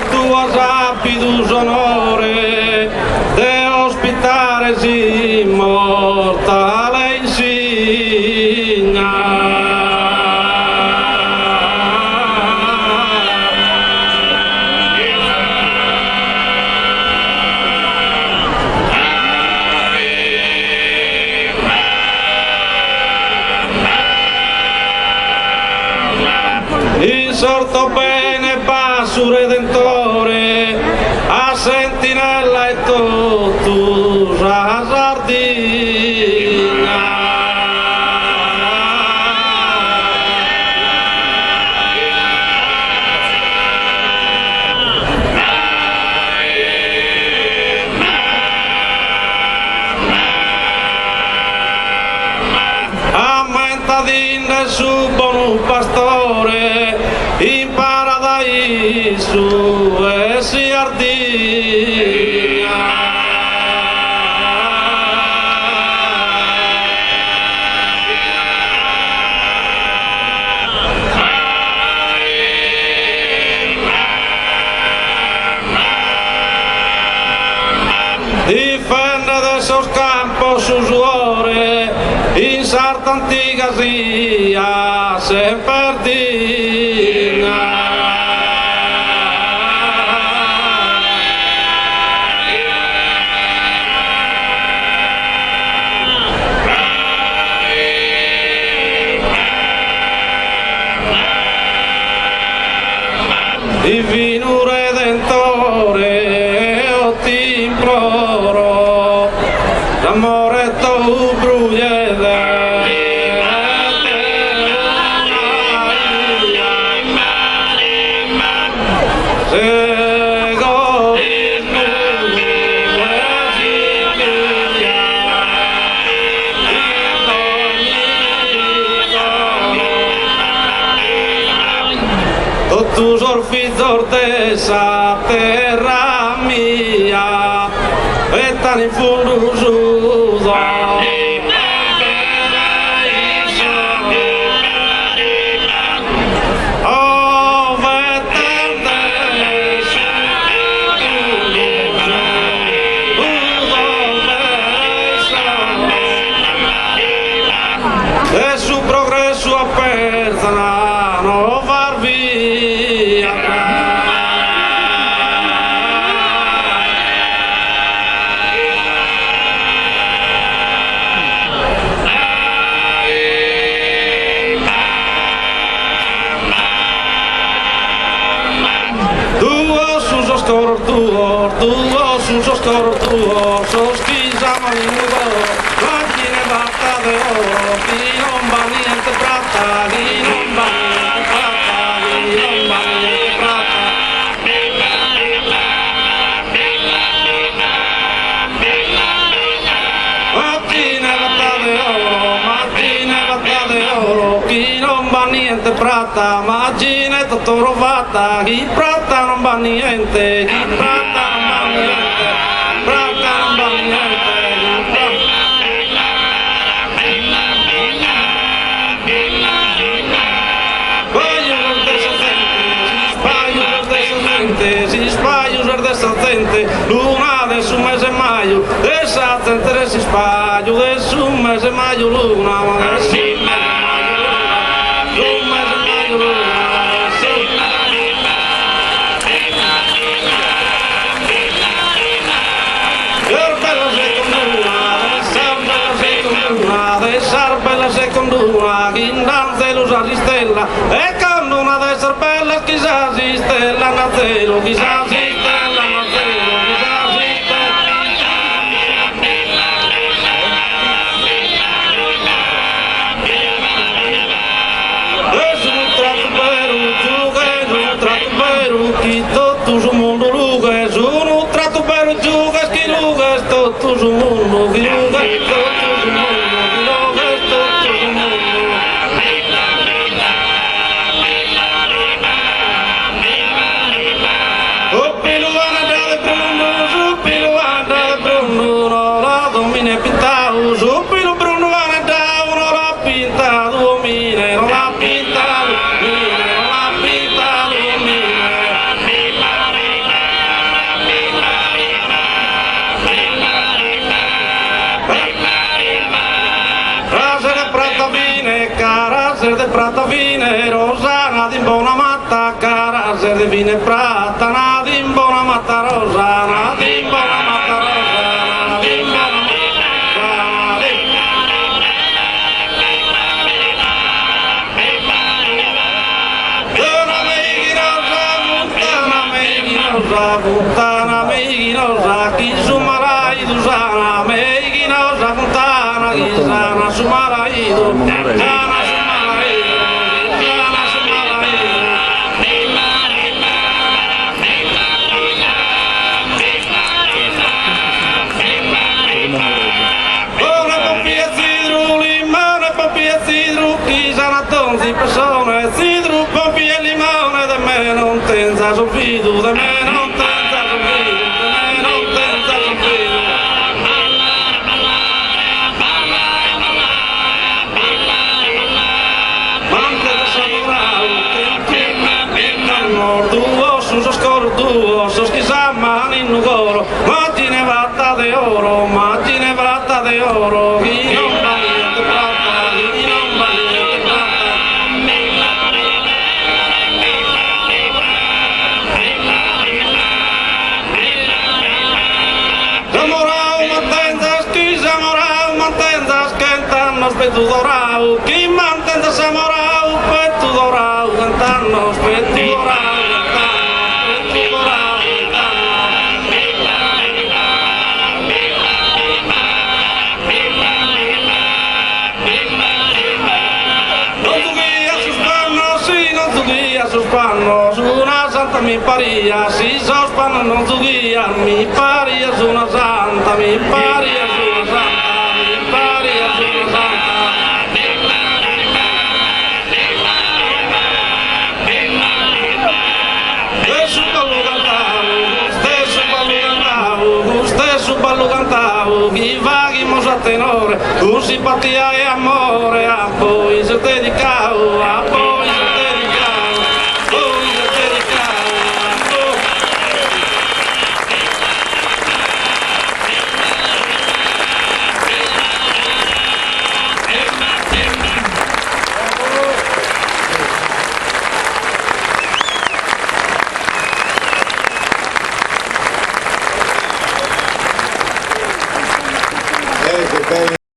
tua sappi tu sonore de ospitare si immortale insigna. Sorto bene basso redentore a sentinella e tu la sardina. Aumenta dinne su buon pastore in paradiso e si ardina. Difende de esos campos su suore in sarta antica sia se perdina. Divino Redentore, io ti imploro, l'amore tu brugliere. Tu sorfizor de esa terra mia e tan in fondo sudo e su progresso aperta no far via. Tuo sus oscuro tuo soschisa malingo macchine batta de oro chi non va niente pratta chi non va niente pratta chi non va niente pratta macchine batta de oro chi non va niente pratta macchine tutto rovata chi pratta non va niente chi pratta non va niente pratta non va niente. Si spaio ser dessa gente, luna de su mese maio, dessa gente si spaio de su mese maio, luna de su mese maio, luna. De sarbella seconduna, guindante los asistella, e con una de ser bella chissà asistella, nazelo, chissà asistella, nazelo, chissà asistella. Es un tratto per un chi tutto su mondo luga, es un tratto per un giuga, chi luga, tutto su mondo, chi luga, tutto su mondo. Subito Bruno va a dare uno la pinta, domine, non la pinta, domine, non la pinta, domine. base de vine prata, nadim bona mata rosa, nadim bona mata rosa, nadim bona Puttana meiginosa, chi su maraidu sana, meiginosa puttana chi sana su maraidu, sana su maraidu, sana su maraidu. Una popia sidru, limone popia sidru, chi sana tonzi persone, sidru popia limone, de me non tenza su fidu, de me non sos corduos, sos che s'amano in ugoro, maggine vatta de oro, maggine vatta de oro, chi non va niente plata, chi non va niente plata. Zamorau mantenzas, chi zamorau mantenzas, cantannos petu dorau, chi mantenzas zamorau, petu dorau, cantannos petu dorau. Sospanno su una santa mi paria, si sospanno non su via, mi paria su una santa, mi paria su una santa, mi paria su una santa. Stesso ballo cantavo, chi va chi mosa tenore, con simpatia e amore, a voi se dedicavo.